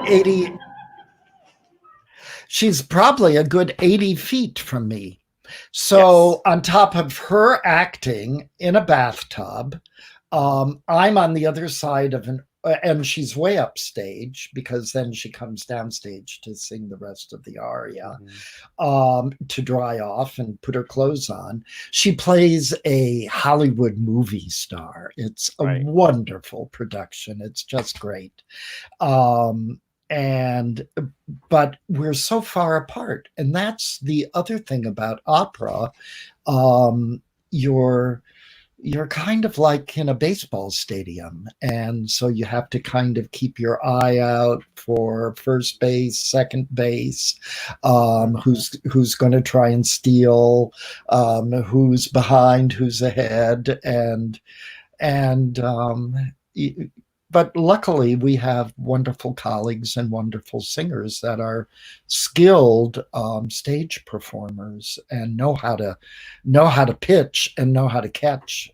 80 She's probably a good 80 feet from me. So on top of her acting in a bathtub, I'm on the other side of and she's way upstage because then she comes downstage to sing the rest of the aria, to dry off and put her clothes on. She plays a Hollywood movie star. It's a wonderful production. It's just great. But we're so far apart. And that's the other thing about opera. You're kind of like in a baseball stadium. And so you have to kind of keep your eye out for first base, second base, who's going to try and steal, who's behind, who's ahead. But luckily, we have wonderful colleagues and wonderful singers that are skilled stage performers and know how to pitch and know how to catch.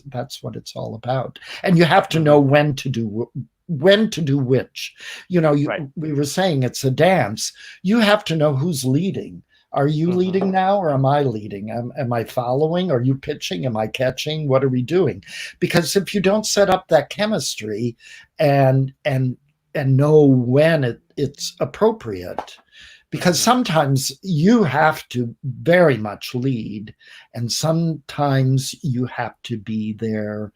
That's what it's all about. And you have to know when to do which. We were saying it's a dance. You have to know who's leading. Are you leading now or am I leading? Am I following? Are you pitching? Am I catching? What are we doing? Because if you don't set up that chemistry and know when it's appropriate, because sometimes you have to very much lead and sometimes you have to be there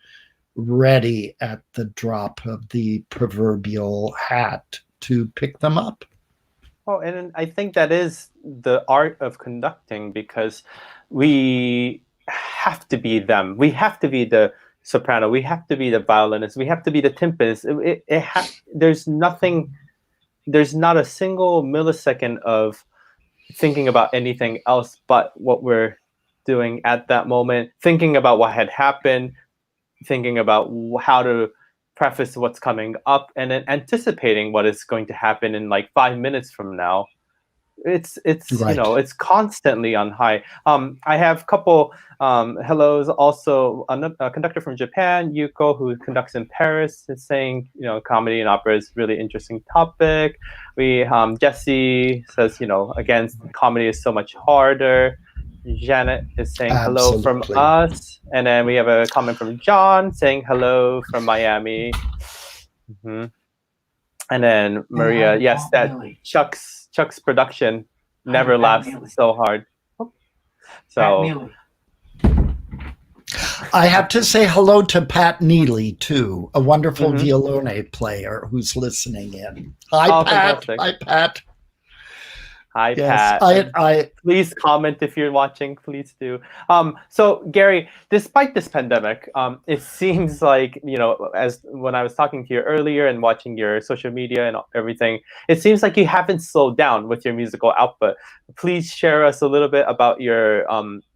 ready at the drop of the proverbial hat to pick them up. Oh, and I think that is the art of conducting, because we have to be them. We have to be the soprano. We have to be the violinist. We have to be the timpanist. There's not a single millisecond of thinking about anything else but what we're doing at that moment, thinking about what had happened, thinking about how to preface what's coming up, and then anticipating what is going to happen in like 5 minutes from now. It's right. It's constantly on high. I have a couple hellos. Also, a conductor from Japan, Yuko, who conducts in Paris, is saying comedy and opera is really interesting topic. We Jesse says again, comedy is so much harder. Janet is saying hello from us. And then we have a comment from John saying hello from Miami. And then Maria, yes, that Chuck's production never laughs so hard. So I have to say hello to Pat Neely too, a wonderful violone player who's listening in. Hi, Pat. Fantastic. Hi, Pat. Hi, yes, Pat. Please comment if you're watching. Please do. So, Gary, despite this pandemic, it seems like, as when I was talking to you earlier and watching your social media and everything, it seems like you haven't slowed down with your musical output. Please share us a little bit about your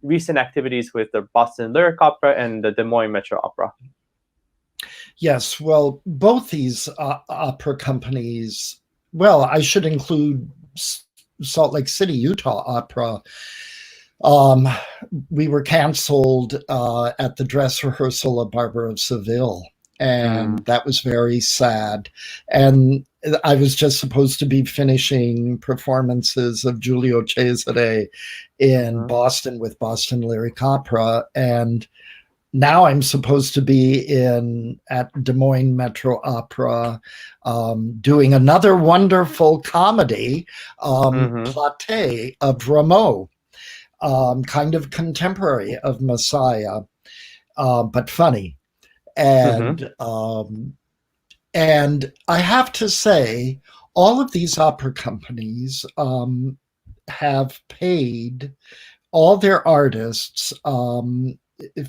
recent activities with the Boston Lyric Opera and the Des Moines Metro Opera. Yes, well, both these opera companies, well, I should include Salt Lake City, Utah Opera. We were canceled at the dress rehearsal of Barbara of Seville, and that was very sad. And I was just supposed to be finishing performances of Giulio Cesare in Boston with Boston Lyric Opera, and now I'm supposed to be at Des Moines Metro Opera doing another wonderful comedy, Platée of Rameau, kind of contemporary of Messiah, but funny. And I have to say, all of these opera companies have paid all their artists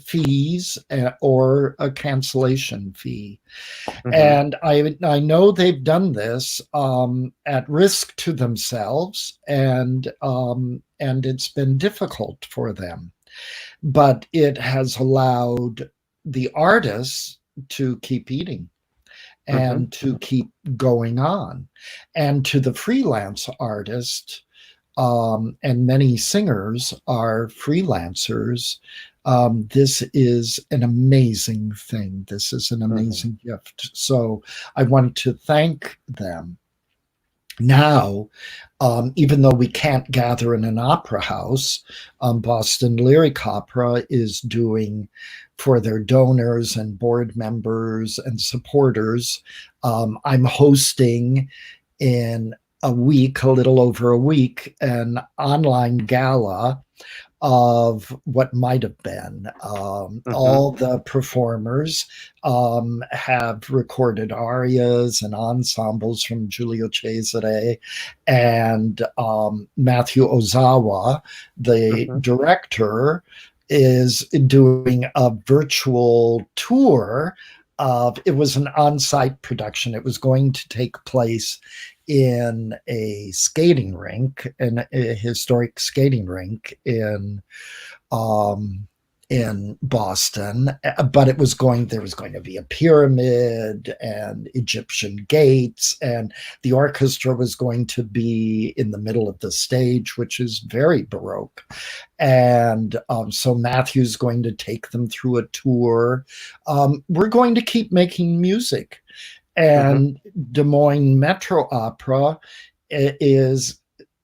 fees or a cancellation fee. And I know they've done this at risk to themselves, and it's been difficult for them. But it has allowed the artists to keep eating and to keep going on. And to the freelance artist, and many singers are freelancers, this is an amazing thing. This is an amazing gift. So I want to thank them. now, even though we can't gather in an opera house, Boston Lyric Opera is doing, for their donors and board members and supporters, I'm hosting in a week, a little over a week, an online gala of what might have been. All the performers have recorded arias and ensembles from Giulio Cesare, and Matthew Ozawa, the director, is doing a virtual tour of, it was an on-site production. It was going to take place in a skating rink, in a historic skating rink in Boston, but there was going to be a pyramid and Egyptian gates, and the orchestra was going to be in the middle of the stage, which is very Baroque. And so Matthew's going to take them through a tour. We're going to keep making music. And Des Moines Metro Opera is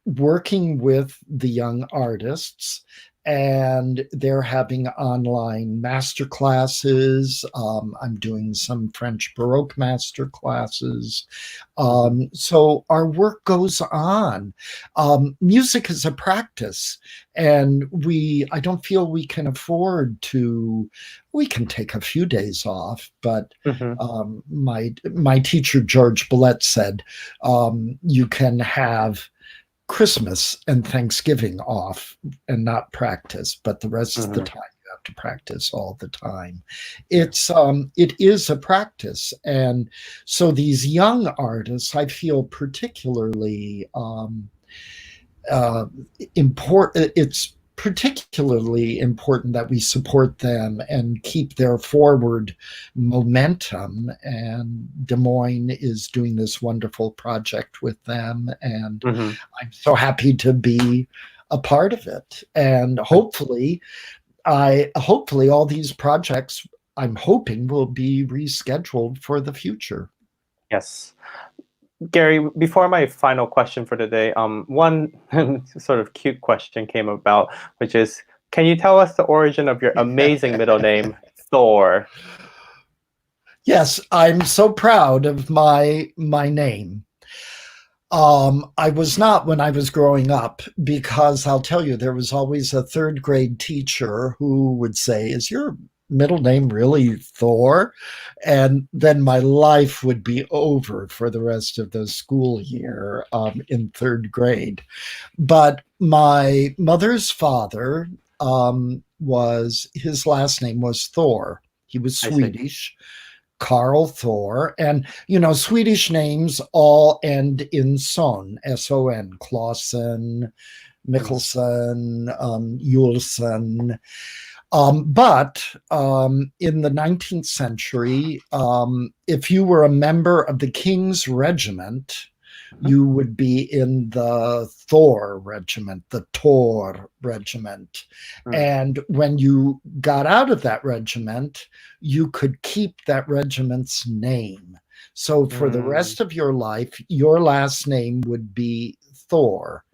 working with the young artists, and they're having online master classes. I'm doing some French Baroque master classes. So our work goes on. Music is a practice, and I don't feel we can afford to. We can take a few days off, but my teacher George Billette said you can have Christmas and Thanksgiving off and not practice, but the rest of the time you have to practice all the time. It is a practice, and so these young artists, I feel particularly important. It's particularly important that we support them and keep their forward momentum. And Des Moines is doing this wonderful project with them, and I'm so happy to be a part of it. And hopefully all these projects, I'm hoping, will be rescheduled for the future. Yes. Gary, before my final question for today, one sort of cute question came about, which is, can you tell us the origin of your amazing middle name, Thor? Yes, I'm so proud of my name. I was not when I was growing up, because I'll tell you, there was always a third grade teacher who would say, "Is your middle name really Thor?" And then my life would be over for the rest of the school year in third grade. But my mother's father, his last name was Thor. He was Swedish. Carl Thor, and Swedish names all end in son, S-O-N, Clausen, Mikkelsen, Julesen. But in the 19th century, if you were a member of the King's Regiment, you would be in the Thor regiment, the Tor regiment. And when you got out of that regiment, you could keep that regiment's name. So for the rest of your life, your last name would be Thor.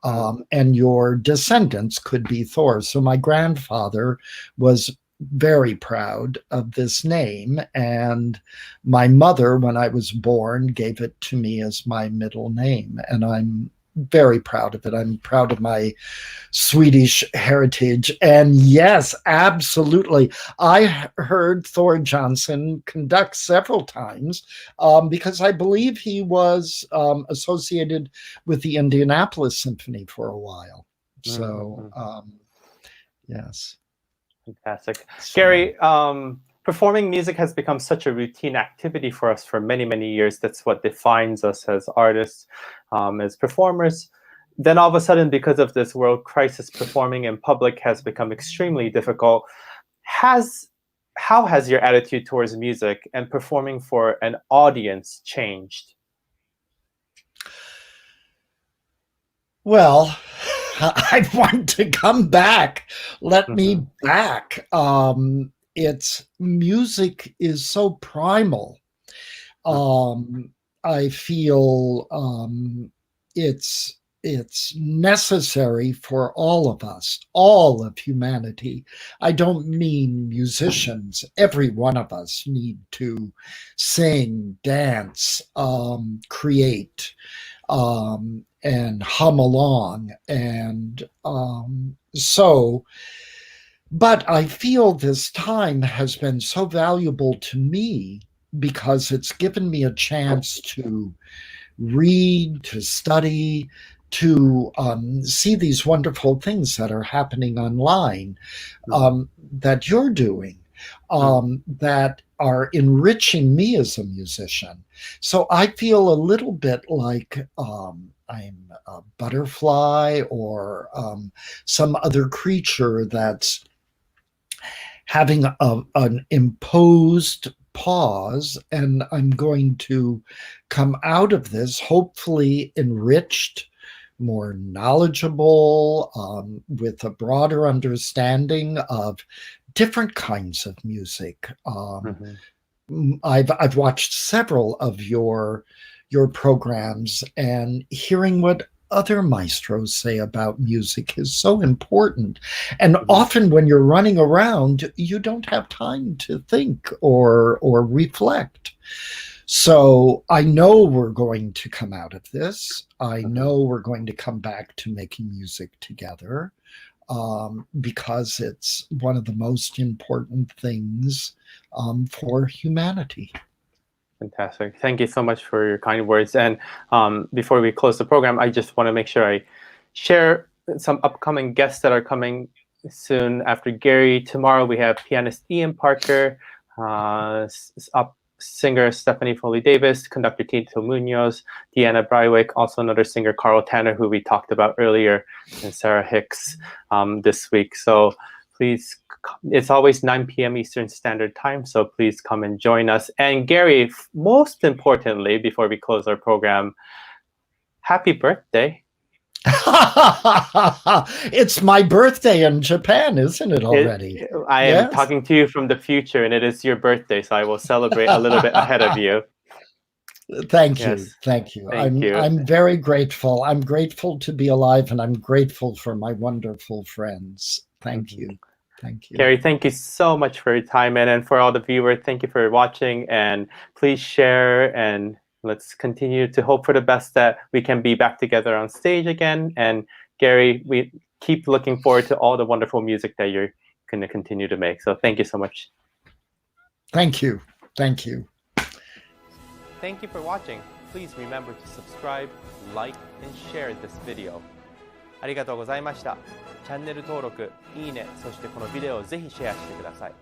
And your descendants could be Thor. So my grandfather was very proud of this name, and my mother, when I was born, gave it to me as my middle name, and I'm very proud of it. I'm proud of my Swedish heritage. And yes, absolutely, I heard Thor Johnson conduct several times because I believe he was associated with the Indianapolis Symphony for a while. So yes. Fantastic. Gary, performing music has become such a routine activity for us for many, many years. That's what defines us as artists, as performers. Then all of a sudden, because of this world crisis, performing in public has become extremely difficult. How has your attitude towards music and performing for an audience changed? Well, I want to come back. Let me back. It's music is so primal. I feel it's necessary for all of us, all of humanity. I don't mean musicians. Every one of us need to sing, dance, create, and hum along. And but I feel this time has been so valuable to me because it's given me a chance to read, to study, to see these wonderful things that are happening online, that you're doing, that are enriching me as a musician. So I feel a little bit like I'm a butterfly or some other creature that's having an imposed pause, and I'm going to come out of this hopefully enriched, more knowledgeable, with a broader understanding of different kinds of music. I've watched several of your programs, and hearing what other maestros say about music is so important. And often when you're running around, you don't have time to think or reflect. So I know we're going to come out of this. I know we're going to come back to making music together, because it's one of the most important things for humanity. Fantastic. Thank you so much for your kind words. And before we close the program, I just want to make sure I share some upcoming guests that are coming soon after Gary. Tomorrow we have pianist Ian Parker, singer Stephanie Foley-Davis, conductor Tito Munoz, Deanna Brywick, also another singer Carl Tanner, who we talked about earlier, and Sarah Hicks this week. So please, it's always 9 p.m. Eastern Standard Time, so please come and join us. And Gary, most importantly, before we close our program, happy birthday. It's my birthday in Japan, isn't it already? I am talking to you from the future, and it is your birthday, so I will celebrate a little bit ahead of you. Thank you. Thank you. I'm very grateful. I'm grateful to be alive, and I'm grateful for my wonderful friends. Thank you. Thank you. Gary, thank you so much for your time. And for all the viewers, thank you for watching. And please share, and let's continue to hope for the best that we can be back together on stage again. And Gary, we keep looking forward to all the wonderful music that you're going to continue to make. So thank you so much. Thank you. Thank you. Thank you for watching. Please remember to subscribe, like, and share this video. ありがとうございました。チャンネル登録、いいね、そしてこのビデオをぜひシェアしてください。